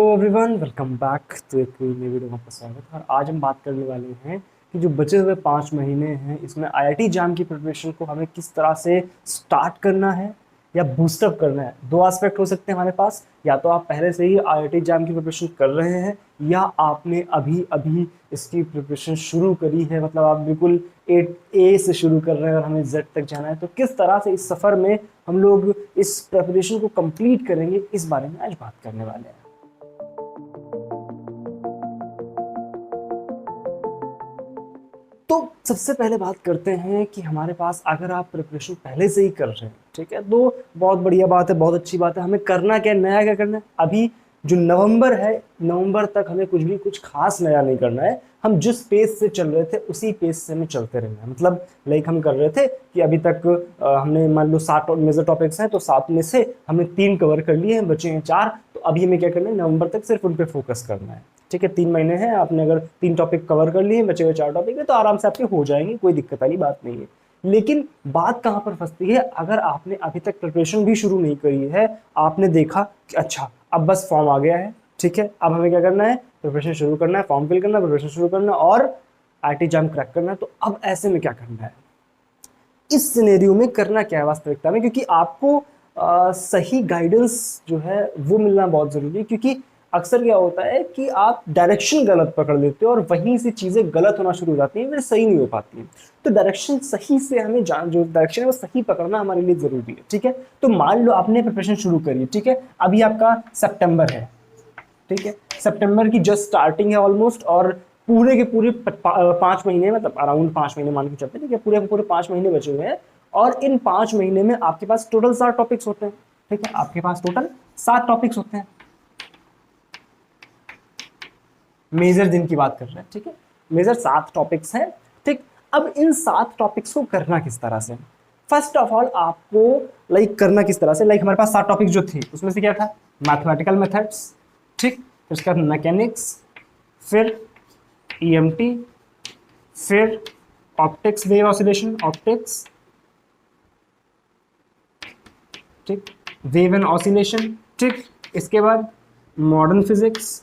Everyone, welcome back तो एक नई वीडियो में आपका स्वागत है। और आज हम बात करने वाले हैं कि जो बचे हुए 5 महीने हैं इसमें आईआईटी एग्जाम की प्रिपरेशन को हमें किस तरह से स्टार्ट करना है या बूस्टअप करना है। दो एस्पेक्ट हो सकते हैं हमारे पास, या तो आप पहले से ही आईआईटी एग्जाम की प्रिपरेशन कर रहे हैं या आपने अभी अभी इसकी प्रिपरेशन शुरू करी है, मतलब आप बिल्कुल ए से शुरू कर रहे हैं और हमें जेड तक जाना है। तो किस तरह से इस सफ़र में हम लोग इस प्रिपरेशन को कंप्लीट करेंगे, इस बारे में आज बात करने वाले हैं। तो सबसे पहले बात करते हैं कि हमारे पास अगर आप प्रिपरेशन पहले से ही कर रहे हैं, ठीक है, तो बहुत बढ़िया बात है, बहुत अच्छी बात है। हमें करना क्या है, नया क्या करना है। अभी जो नवंबर है, नवंबर तक हमें कुछ खास नया नहीं करना है। हम जिस पेज से चल रहे थे उसी पेज से हमें चलते रहना है। मतलब लाइक हम कर रहे थे कि अभी तक हमने मान लो 7 मेजर टॉपिक्स हैं, तो 7 में से हमने 3 कवर कर लिए हैं, बचे हैं 4। तो अभी हमें क्या करना है, नवंबर तक सिर्फ उन पर फोकस करना है। ठीक है, 3 महीने हैं, आपने अगर 3 टॉपिक कवर कर लिए, बचे हुए 4 टॉपिक है, तो आराम से आपके हो जाएंगे, कोई दिक्कत वाली बात नहीं है। लेकिन बात कहाँ पर फंसती है, अगर आपने अभी तक प्रिपरेशन भी शुरू नहीं करी है, आपने देखा कि अच्छा अब बस फॉर्म आ गया है, ठीक है, अब हमें क्या करना है, प्रिपरेशन शुरू करना है, फॉर्म फिल करना है, प्रिपरेशन शुरू करना है और आईआईटी एग्जाम क्रैक करना है। तो अब ऐसे में क्या करना है, इस सिनेरियो में करना क्या है वास्तविकता में, क्योंकि आपको सही गाइडेंस जो है वो मिलना बहुत जरूरी है। क्योंकि अक्सर क्या होता है कि आप डायरेक्शन गलत पकड़ लेते हो और वहीं से चीजें गलत होना शुरू हो जाती हैं, फिर सही नहीं हो पाती हैं। तो डायरेक्शन सही से हमें जो डायरेक्शन है वो सही पकड़ना हमारे लिए जरूरी है। ठीक है, तो मान लो आपने प्रिपरेशन शुरू करी, ठीक है, अभी आपका सितंबर है, ठीक है, सितंबर की जस्ट स्टार्टिंग है ऑलमोस्ट, और पूरे के पूरे 5 महीने, मतलब अराउंड 5 महीने मान के चलते हैं, ठीक है, पूरे के पूरे 5 महीने बचे हुए हैं। और इन 5 महीने में आपके पास टोटल 7 टॉपिक्स होते हैं। ठीक है, आपके पास टोटल 7 टॉपिक्स होते हैं, मेजर दिन की बात कर रहे हैं। ठीक है, मेजर 7 टॉपिक्स हैं। ठीक, अब इन 7 टॉपिक्स को करना किस तरह से, फर्स्ट ऑफ ऑल आपको लाइक करना किस तरह से, लाइक हमारे पास 7 टॉपिक्स जो थे उसमें से क्या था, मैथमेटिकल मेथड्स, ठीक, फिर उसके बाद मैकेनिक्स, फिर ईएमटी, फिर ऑप्टिक्स, वेव ऑसिलेशन, ऑप्टिक्स, ठीक, वेव एंड ऑसिलेशन, ठीक, इसके बाद मॉडर्न फिजिक्स,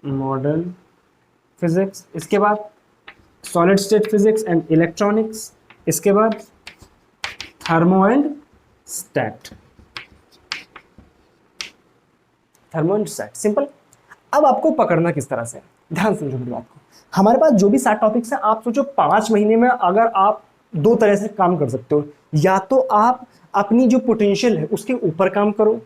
मॉडर्न फिजिक्स, इसके बाद solid state physics and electronics, इसके बाद thermo and stat, thermo and stat, simple. अब आपको पकड़ना किस तरह से, ध्यान समझो मेरी बात को। हमारे पास जो भी 7 टॉपिक्स हैं, आप सोचो 5 महीने में अगर आप 2 तरह से काम कर सकते हो, या तो आप अपनी जो पोटेंशियल है उसके ऊपर काम करो,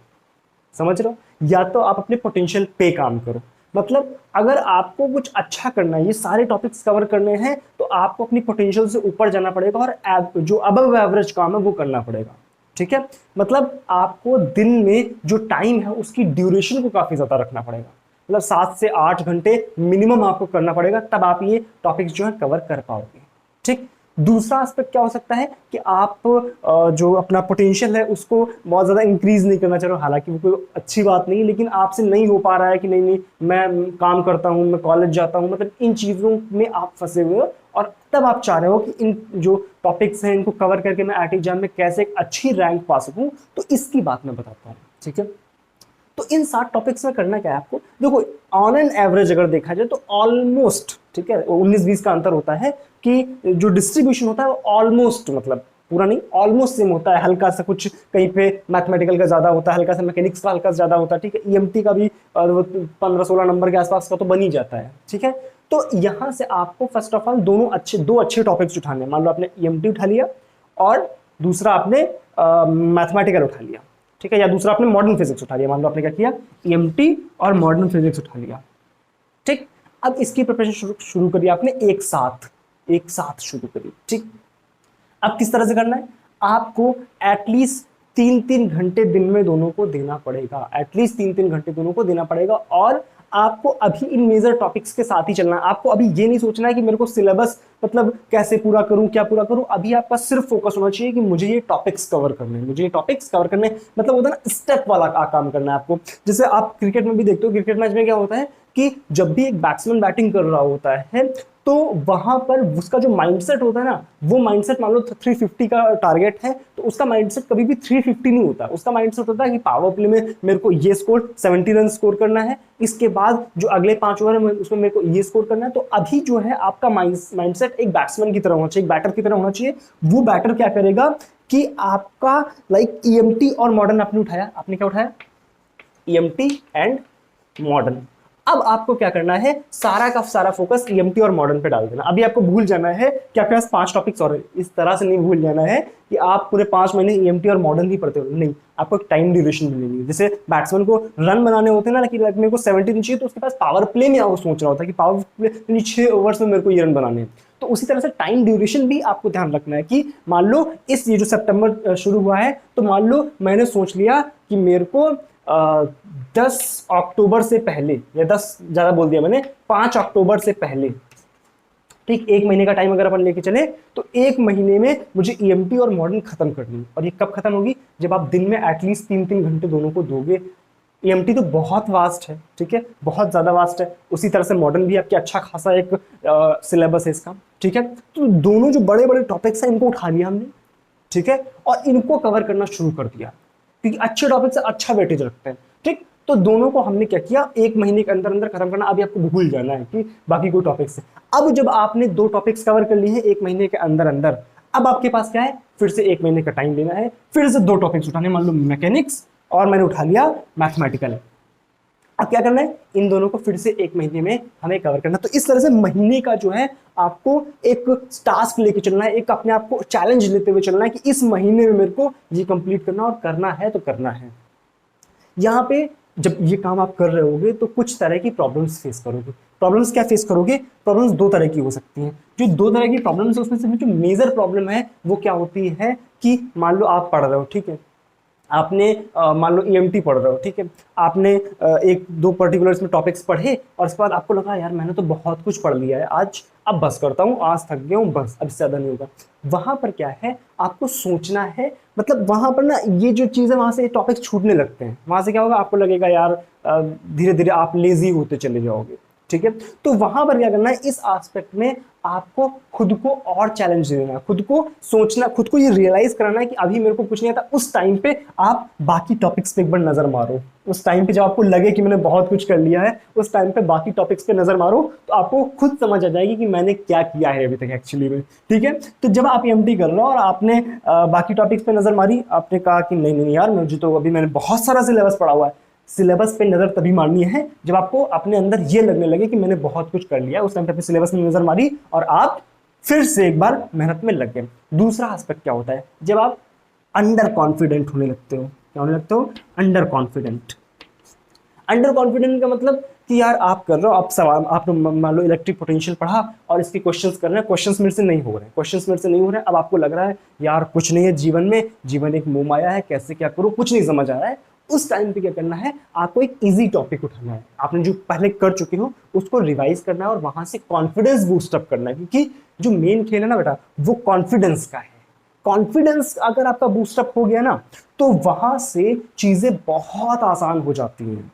समझ रहे हो, या तो आप अपने पोटेंशियल पे काम करो। मतलब अगर आपको कुछ अच्छा करना है, ये सारे टॉपिक्स कवर करने हैं, तो आपको अपनी पोटेंशियल से ऊपर जाना पड़ेगा और जो अबव एवरेज काम है वो करना पड़ेगा। ठीक है, मतलब आपको दिन में जो टाइम है उसकी ड्यूरेशन को काफी ज्यादा रखना पड़ेगा, मतलब 7 से 8 घंटे मिनिमम आपको करना पड़ेगा, तब आप ये टॉपिक्स जो है कवर कर पाओगे। ठीक, दूसरा एस्पेक्ट क्या हो सकता है कि आप जो अपना पोटेंशियल है उसको बहुत ज़्यादा इंक्रीज नहीं करना चाह रहे हो, हालांकि वो कोई अच्छी बात नहीं, लेकिन आपसे नहीं हो पा रहा है कि नहीं नहीं मैं काम करता हूँ, मैं कॉलेज जाता हूँ, मतलब इन चीज़ों में आप फंसे हुए हो, और तब आप चाह रहे हो कि इन जो टॉपिक्स हैं इनको कवर करके मैं आईआईटी एग्जाम में कैसे एक अच्छी रैंक पा सकूँ, तो इसकी बात मैं बताता हूँ। ठीक है, तो इन 7 टॉपिक्स में करना क्या है आपको, देखो ऑन एन एवरेज अगर देखा जाए तो ऑलमोस्ट, ठीक है, 19-20 का अंतर होता है कि जो डिस्ट्रीब्यूशन होता है वो ऑलमोस्ट, मतलब पूरा नहीं, ऑलमोस्ट सेम होता है। हल्का सा कुछ कहीं पे मैथमेटिकल का ज्यादा होता है, हल्का सा मैकेनिक्स का हल्का ज्यादा होता है, ठीक है, ईएमटी का भी 15-16 नंबर के आसपास का तो बन ही जाता है। ठीक है, तो यहां से आपको फर्स्ट ऑफ ऑल दो अच्छे टॉपिक्स उठाने, मान लो आपने ईएमटी उठा लिया और दूसरा आपने मैथमेटिकल उठा लिया, ठीक है, या दूसरा आपने मॉडर्न फिजिक्स उठा लिया, मान लो आपने क्या किया, ईएमटी और मॉडर्न फिजिक्स उठा लिया। ठीक, अब इसकी प्रिपरेशन शुरू करी आपने एक साथ शुरू करी। ठीक, अब किस तरह से करना है, आपको एटलीस्ट 3-3 घंटे दिन में दोनों को देना पड़ेगा, एटलीस्ट 3-3 घंटे दोनों को देना पड़ेगा। और आपको अभी इन मेजर टॉपिक्स के साथ ही चलना है। आपको अभी ये नहीं सोचना है कि मेरे को सिलेबस मतलब कैसे पूरा करूं, क्या पूरा करूं। अभी आपका सिर्फ फोकस होना चाहिए कि मुझे ये टॉपिक्स कवर करने हैं, मुझे ये टॉपिक्स कवर करने, मतलब होता है ना स्टेप वाला काम करना है आपको। जैसे आप क्रिकेट में भी देखते हो, क्रिकेट मैच में क्या होता है कि जब भी एक बैट्समैन बैटिंग कर रहा होता है तो वहां पर उसका जो माइंडसेट होता है ना, वो माइंडसेट मान लो 350 का टारगेट है तो उसका माइंडसेट कभी भी 350 नहीं होता। उसका माइंडसेट होता है कि पावर प्ले में मेरे को ये स्कोर 70 रन स्कोर करना है, इसके बाद जो अगले 5 ओवर है उसमें मेरे को ये स्कोर करना है। तो अभी जो है आपका माइंडसेट एक बैट्समैन की तरह होना चाहिए, एक बैटर की तरह होना चाहिए। वो बैटर क्या करेगा कि आपका लाइक ईएमटी और मॉडर्न आपने उठाया, आपने क्या उठाया, ईएमटी एंड मॉडर्न। अब आपको क्या करना है, सारा का सारा फोकस ईएमटी और मॉडर्न पे डाल देना। अभी आपको भूल जाना है कि आपके पास 5 टॉपिक्स और है, इस तरह से नहीं भूल जाना है कि आप पूरे 5 महीने ईएमटी और मॉडर्न ही पढ़ते हो, नहीं, आपको एक टाइम ड्यूरेशन मिलेगी। जैसे बैट्समैन को रन बनाने होते हैं ना, कि मेरे को 70 रन चाहिए तो उसके पास पावर प्ले में वो सोच रहा होता है कि पावर प्ले 6 ओवर्स में मेरे को ये रन बनाने हैं। तो उसी तरह से टाइम ड्यूरेशन भी आपको ध्यान रखना है कि मान लो ये जो सितंबर शुरू हुआ है तो मान लो मैंने सोच लिया कि मेरे को 10 अक्टूबर से पहले, या 10 ज्यादा बोल दिया मैंने, 5 अक्टूबर से पहले, ठीक 1 महीने का टाइम अगर अपन लेके चले तो 1 महीने में मुझे ईएमटी और मॉडर्न खत्म करनी है। और ये कब खत्म होगी, जब आप दिन में एटलीस्ट 3-3 घंटे दोनों को दोगे। ईएमटी तो बहुत वास्ट है, ठीक है, बहुत ज्यादा वास्ट है। उसी तरह से मॉडर्न भी आपके अच्छा खासा एक सिलेबस है इसका, ठीक है। तो दोनों जो बड़े बड़े टॉपिक्स हैं इनको उठा लिया हमने, ठीक है, और इनको कवर करना शुरू कर दिया क्योंकि अच्छे टॉपिक से अच्छा वेटेज रखते हैं, ठीक। तो दोनों को हमने क्या किया, 1 महीने के अंदर अंदर खत्म करना। अभी आपको भूल जाना है कि बाकी कोई टॉपिक्स है। अब जब आपने 2 टॉपिक्स कवर कर लिए हैं 1 महीने के अंदर अंदर, अब आपके पास क्या है, फिर से 1 महीने का टाइम लेना है, फिर से 2 टॉपिक्स उठाने, मान लो मैकेनिक्स और मैंने उठा लिया मैथमेटिकल। अब क्या करना है, इन दोनों को फिर से 1 महीने में हमें कवर करना। तो इस तरह से महीने का जो है आपको एक टास्क लेके चलना है, एक अपने आप को चैलेंज लेते हुए चलना है कि इस महीने में मेरे को ये कंप्लीट करना और करना है तो करना है। यहाँ पे जब ये काम आप कर रहे होगे तो कुछ तरह की प्रॉब्लम्स फेस करोगे। प्रॉब्लम्स क्या फेस करोगे, प्रॉब्लम्स 2 तरह की हो सकती हैं। जो 2 तरह की प्रॉब्लम्स है उसमें से जो मेजर प्रॉब्लम है वो क्या होती है कि मान लो आप पढ़ रहे हो, ठीक है, आपने मान लो ईएमटी पढ़ रहे हो, ठीक है, आपने 1-2 पर्टिकुलर इसमें टॉपिक्स पढ़े और उसके बाद आपको लगा यार मैंने तो बहुत कुछ पढ़ लिया है आज, अब बस करता हूँ, आज थक गया हूँ, बस अब इससे ज़्यादा नहीं होगा। वहां पर क्या है, आपको सोचना है, मतलब वहां पर ना ये जो चीज़ है वहां से टॉपिक्स छूटने लगते हैं। वहां से क्या होगा, आपको लगेगा यार धीरे धीरे आप लेजी होते चले जाओगे, ठीक है। तो वहां पर क्या करना है, इस एस्पेक्ट में आपको खुद को और चैलेंज देना, खुद को सोचना, खुद को ये रियलाइज कराना है कि अभी मेरे को कुछ नहीं आता। उस टाइम पे आप बाकी टॉपिक्स पे एक बार नजर मारो। उस टाइम पे जब आपको लगे कि मैंने बहुत कुछ कर लिया है, उस टाइम पे बाकी टॉपिक्स पे नजर मारो तो आपको खुद समझ आ जाएगी कि मैंने क्या किया है अभी तक एक्चुअली में, ठीक है। तो जब आप एमटी कर रहे हो और आपने बाकी टॉपिक्स पे नजर मारी, आपने कहा कि नहीं नहीं यार मुझे तो अभी मैंने बहुत सारा सिलेबस पढ़ा हुआ है। सिलेबस पे नजर तभी मारनी है जब आपको अपने अंदर ये लगने लगे कि मैंने बहुत कुछ कर लिया। उस टाइम पे अपने सिलेबस में नजर मारी और आप फिर से एक बार मेहनत में लग गए। दूसरा एस्पेक्ट क्या होता है, जब आप अंडर कॉन्फिडेंट होने लगते हो। क्या होने लगते हो, अंडर कॉन्फिडेंट। अंडर कॉन्फिडेंट का मतलब कि यार आप कर रहे हो, आप सवाल, आप मान लो इलेक्ट्रिक पोटेंशियल पढ़ा और इसके क्वेश्चंस कर रहे हैं, क्वेश्चंस मेरे से नहीं हो रहे, अब आपको लग रहा है यार कुछ नहीं है जीवन में, जीवन एक मोह माया है, कैसे क्या करूं, कुछ नहीं समझ आ रहा है। उस टाइम पे क्या करना है, आपको एक इजी टॉपिक उठाना है, आपने जो पहले कर चुके हो उसको रिवाइज करना है और वहां से कॉन्फिडेंस बूस्ट अप करना है। क्योंकि जो मेन खेल है ना बेटा, वो कॉन्फिडेंस का है। कॉन्फिडेंस अगर आपका बूस्टअप हो गया ना तो वहां से चीजें बहुत आसान हो जाती हैं।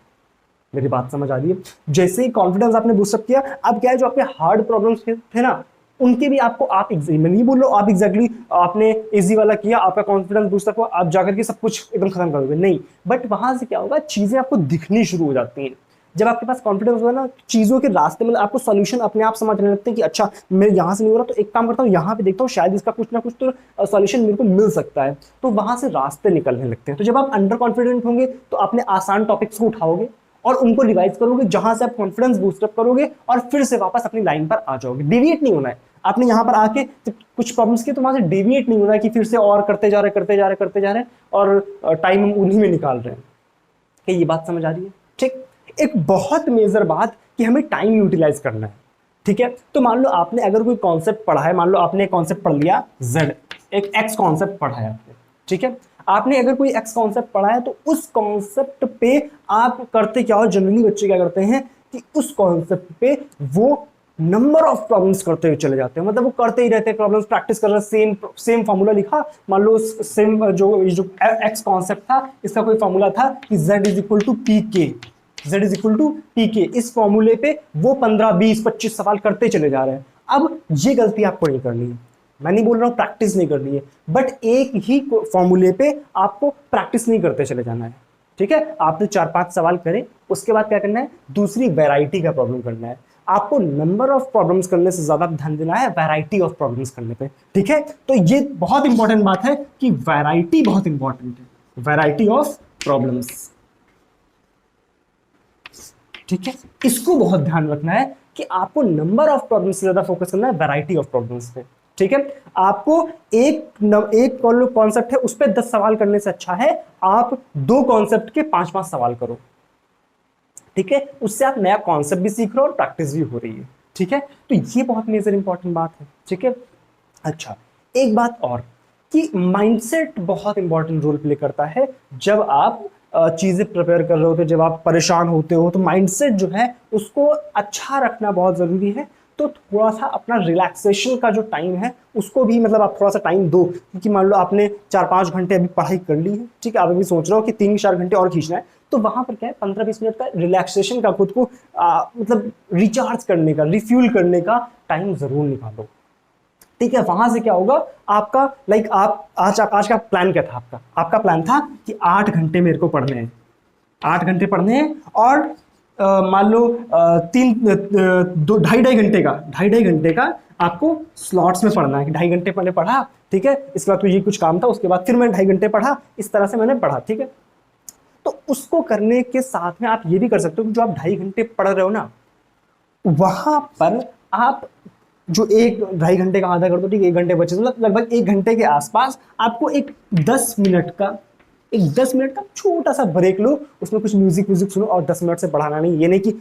मेरी बात समझ आ रही है? जैसे ही कॉन्फिडेंस आपने बूस्टअप किया, अब क्या है, जो आपके हार्ड प्रॉब्लम्स थे ना उनके भी आपको, आप मैं नहीं बोल रहा हूं आप एग्जैक्टली आपने इजी वाला किया, आपका कॉन्फिडेंस बूस्टअप हुआ, आप जाकर के सब कुछ एकदम खत्म करोगे, नहीं। बट वहां से क्या होगा, चीजें आपको दिखनी शुरू हो जाती हैं। जब आपके पास कॉन्फिडेंस होगा ना, चीजों के रास्ते में आपको सॉल्यूशन अपने आप समझने लगते हैं कि अच्छा मेरे यहाँ से नहीं हो रहा तो एक काम करता हूँ, यहाँ पे देखता हूँ शायद इसका कुछ ना कुछ तो सॉल्यूशन मेरे को मिल सकता है। तो वहां से रास्ते निकलने लगते हैं। तो जब आप अंडर कॉन्फिडेंट होंगे तो अपने आसान टॉपिक्स को उठाओगे और उनको रिवाइज करोगे, जहां से आप कॉन्फिडेंस बूस्टअप करोगे और फिर से वापस अपनी लाइन पर आ जाओगे। डेविएट नहीं होना है। आपने यहां पर आके कुछ प्रॉब्लम्स किए तो वहां से डेविएट नहीं होना है कि फिर से और करते जा रहे और टाइम हम उन्हीं में निकाल रहे हैं। क्या ये बात समझ आ रही है? ठीक। एक बहुत मेजर बात कि हमें टाइम यूटिलाइज करना है, ठीक है। तो मान लो आपने अगर कोई कॉन्सेप्ट पढ़ा है, मान लो आपने कॉन्सेप्ट पढ़ लिया जेड, एक एक्स कॉन्सेप्ट पढ़ा है आपने, ठीक है। आपने अगर कोई एक्स कॉन्सेप्ट पढ़ा है तो उस कॉन्सेप्ट पे आप करते क्या हो, जनरली बच्चे क्या करते हैं कि उस कॉन्सेप्ट पे वो नंबर ऑफ प्रॉब्लम्स करते हुए चले जाते हैं। मतलब वो करते ही रहते हैं प्रॉब्लम्स, प्रैक्टिस कर रहे हैं, सेम फार्मूला लिखा, मान लो सेम जो एक्स कॉन्सेप्ट था, इसका कोई फार्मूला था कि z is equal to P K, z is equal to P K, इस फॉर्मूले पे वो 15 20 25 सवाल करते चले जा रहे हैं। अब ये गलती आपको नहीं करनी है, मैं नहीं बोल रहा हूं प्रैक्टिस नहीं करनी है, बट एक ही फॉर्मूले पे आपको प्रैक्टिस नहीं करते चले जाना है। ठीक है, आपने 4-5 सवाल करे, उसके बाद क्या करना है, दूसरी वैरायटी का प्रॉब्लम करना है। आपको नंबर ऑफ प्रॉब्लम्स करने से ज्यादा ध्यान देना है वैरायटी ऑफ प्रॉब्लम्स करने पे। ठीक है, तो ये बहुत इंपॉर्टेंट बात है कि वैरायटी बहुत इंपॉर्टेंट है, वैरायटी ऑफ प्रॉब्लम्स। ठीक है, इसको बहुत ध्यान रखना है कि आपको नंबर ऑफ प्रॉब्लम्स से ज्यादा फोकस करना है वैरायटी ऑफ प्रॉब्लम्स पे। ठीक है, आपको एक कॉन्सेप्ट है उस पर 10 सवाल करने से अच्छा है आप 2 कॉन्सेप्ट के 5-5 सवाल करो। ठीक है, उससे आप नया कॉन्सेप्ट भी सीख रहे हो और प्रैक्टिस भी हो रही है। ठीक है, तो ये बहुत मेजर इंपॉर्टेंट बात है। ठीक है, अच्छा एक बात और कि माइंडसेट बहुत इंपॉर्टेंट रोल प्ले करता है। जब आप चीजें प्रिपेयर कर रहे होते हो, जब आप परेशान होते हो, तो माइंडसेट जो है उसको अच्छा रखना बहुत जरूरी है। तो थोड़ा सा अपना रिलैक्सेशन का जो टाइम है उसको भी मतलब आप थोड़ा सा टाइम दो, क्योंकि मान लो आपने 4-5 घंटे अभी पढ़ाई कर ली है, ठीक है, आप अभी सोच रहे हो कि 3-4 घंटे और खींचना है, तो वहां पर क्या है 15-20 मिनट का रिलैक्सेशन का, खुद को मतलब रिचार्ज करने का, रिफ्यूल करने का टाइम जरूर निकालो। ठीक है, वहां से क्या होगा आपका, लाइक आप आज का प्लान क्या था आपका प्लान था कि 8 घंटे मेरे को पढ़ने हैं, 8 घंटे पढ़ने हैं, और मान लो 2-2.5 घंटे का आपको स्लॉट्स में पढ़ना है कि 2.5 घंटे पहले पढ़ा, ठीक है, इसके बाद तो ये कुछ काम था, उसके बाद फिर मैं 2.5 घंटे पढ़ा, इस तरह से मैंने पढ़ा। ठीक है, तो उसको करने के साथ में आप ये भी कर सकते हो कि जो आप 2.5 घंटे पढ़ रहे हो ना, वहां पर आप जो 1-2.5 घंटे का आधा कर दो, ठीक है, 1 घंटे बचे, तो लगभग 1 घंटे के आसपास आपको एक 10 मिनट का छोटा सा ब्रेक लो, उसमें कुछ म्यूजिक सुनो, और 10 मिनट से बढ़ाना नहीं। ये नहीं कि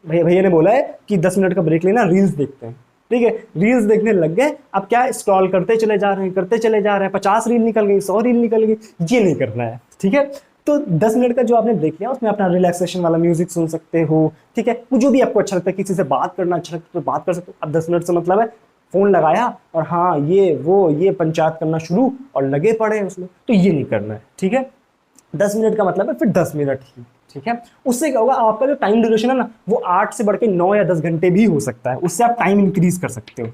भैया ने बोला है कि 10 मिनट का ब्रेक लेना, रील्स देखते हैं, ठीक है, रील्स देखने लग गए, अब क्या स्क्रॉल करते चले जा रहे हैं, 50 रील निकल गई, 100 रील निकल गई, ये नहीं करना है। ठीक है, तो 10 मिनट का जो आपने देख लिया उसमें अपना रिलैक्सेशन वाला म्यूजिक सुन सकते हो। ठीक है, जो भी आपको अच्छा लगता है, किसी से बात करना अच्छा लगता है तो बात कर सकते हो। अब 10 मिनट से मतलब है फोन लगाया और हाँ ये पंचायत करना शुरू और लगे पड़े हैं उसमें, तो ये नहीं करना है। ठीक है, 10 मिनट का मतलब है फिर 10 मिनट ही। ठीक है, उससे क्या होगा, आपका जो टाइम ड्यूरेशन है ना वो 8 से बढ़ के 9 या 10 घंटे भी हो सकता है, उससे आप टाइम इंक्रीज कर सकते हो।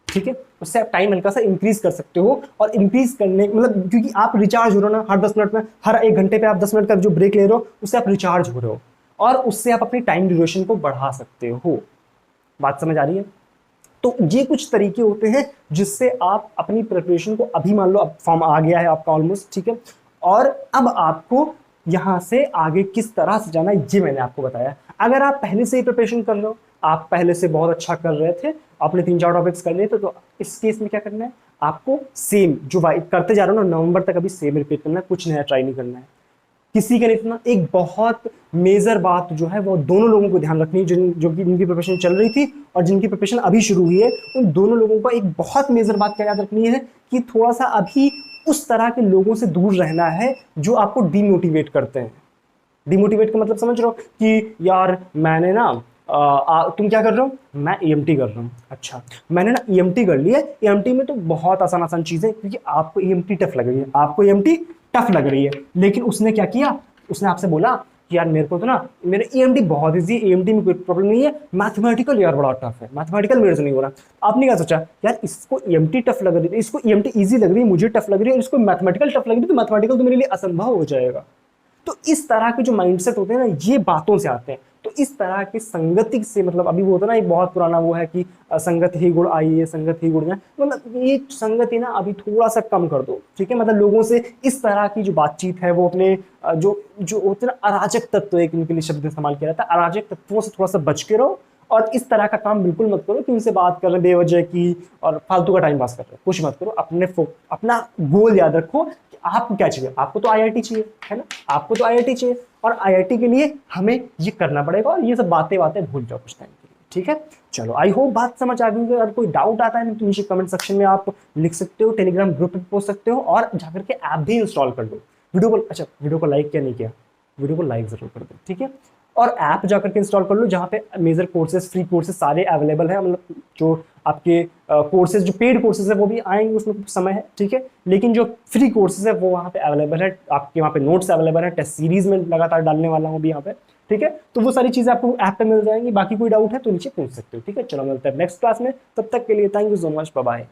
ठीक है, उससे आप टाइम हल्का सा इंक्रीज कर सकते हो, और इंक्रीज करने मतलब क्योंकि आप रिचार्ज हो रहे हो ना, हर 10 मिनट में, हर 1 घंटे पे आप 10 मिनट का जो ब्रेक ले रहे हो, उससे आप रिचार्ज हो रहे हो, और उससे आप अपनी टाइम ड्यूरेशन को बढ़ा सकते हो। बात समझ आ रही है? तो ये कुछ तरीके होते हैं जिससे आप अपनी प्रिपरेशन को, अभी मान लो अब फॉर्म आ गया है आपका ऑलमोस्ट, ठीक है, और अब आपको यहां से आगे किस तरह से जाना है ये मैंने आपको बताया। अगर आप पहले से ही प्रिपरेशन कर रहे हो, आप पहले से बहुत अच्छा कर रहे थे, आपने 3-4 टॉपिक्स कर लिए थे, तो इस केस में क्या करना है, आपको सेम जो करते जा रहे हो ना नवंबर तक, अभी सेम रिपीट करना है, कुछ नया ट्राई नहीं करना है, किसी का नहीं सुनना। एक बहुत मेजर बात जो है वो दोनों लोगों को ध्यान रखनी है, जो कि जिनकी प्रिपरेशन चल रही थी और जिनकी प्रिपरेशन अभी शुरू हुई है, उन दोनों लोगों को एक बहुत मेजर बात क्या याद रखनी है कि थोड़ा सा अभी उस तरह के लोगों से दूर रहना है जो आपको डिमोटिवेट करते हैं। डिमोटिवेट का मतलब समझ रहे हो कि यार मैंने ना तुम क्या कर रहे हो, मैं ईएमटी कर रहा हूँ, अच्छा मैंने ना ईएमटी कर लिया, ईएमटी में तो बहुत आसान चीजें, क्योंकि आपको ईएमटी टफ लग रही है, आपको ईएमटी टफ लग रही है, लेकिन उसने क्या किया, उसने आपसे बोला कि यार मेरे को तो ना मेरे ईएमटी बहुत इजी है, ईएमटी में कोई प्रॉब्लम नहीं है, मैथमेटिकल यार बड़ा टफ है, मैथमेटिकल मेरे से नहीं हो रहा। आपने क्या सोचा, यार इसको ईएमटी टफ लग रही है, इसको ईएमटी इजी लग रही है, मुझे टफ लग रही है, और इसको मैथमेटिकल टफ लग रही है, तो मैथमेटिकल तो मेरे लिए असंभव हो जाएगा। तो इस तरह के जो माइंडसेट होते हैं ना, ये बातों से आते हैं। तो इस तरह की संगति से, मतलब अभी वो होता है ना, एक बहुत पुराना वो है कि संगत ही गुण आई है, संगत ही गुण जाए, मतलब ये संगति ना अभी थोड़ा सा कम कर दो। ठीक है, मतलब लोगों से इस तरह की जो बातचीत है वो अपने जो जो होते हैं ना अराजक तत्व, एक इनके लिए शब्द इस्तेमाल किया जाता है, अराजक तत्वों से थोड़ा सा बच के रहो, और इस तरह का काम बिल्कुल मत करो कि उनसे बात कर रहे बेवजह की और फालतू का टाइम पास कर रहे हो, कुछ मत करो। अपना गोल याद रखो कि आपको क्या चाहिए, आपको तो आईआईटी चाहिए, है ना, आपको तो आईआईटी चाहिए, और आईआईटी के लिए हमें ये करना पड़ेगा, और ये सब बातें भूल जाओ कुछ टाइम के लिए। ठीक है, चलो आई होप बात समझ आ गई। अगर कोई डाउट आता है तो नीचे कमेंट सेक्शन में आप लिख सकते हो, टेलीग्राम ग्रुप पे पोस्ट सकते हो, और जाकर के ऐप भी इंस्टॉल कर लो। वीडियो को लाइक क्या नहीं किया, वीडियो को लाइक जरूर कर दो। ठीक है, और ऐप जाकर के इंस्टॉल कर लो, जहाँ पे मेजर कोर्सेज, फ्री कोर्सेज सारे अवेलेबल है। मतलब जो आपके कोर्सेज, जो पेड कोर्सेज है वो भी आएंगे, उसमें कुछ समय है, ठीक है, लेकिन जो फ्री कोर्सेज है वो वहाँ पे अवेलेबल है। आपके वहाँ पे नोट्स अवेलेबल है, टेस्ट सीरीज में लगातार डालने वाला हूँ भी यहाँ पे, ठीक है। तो वो सारी चीजें आपको ऐप पे मिल जाएंगी। बाकी कोई डाउट है तो नीचे पूछ सकते हो, ठीक है। चलो मिलते हैं नेक्स्ट क्लास में, तब तक के लिए thank you so much, bye bye.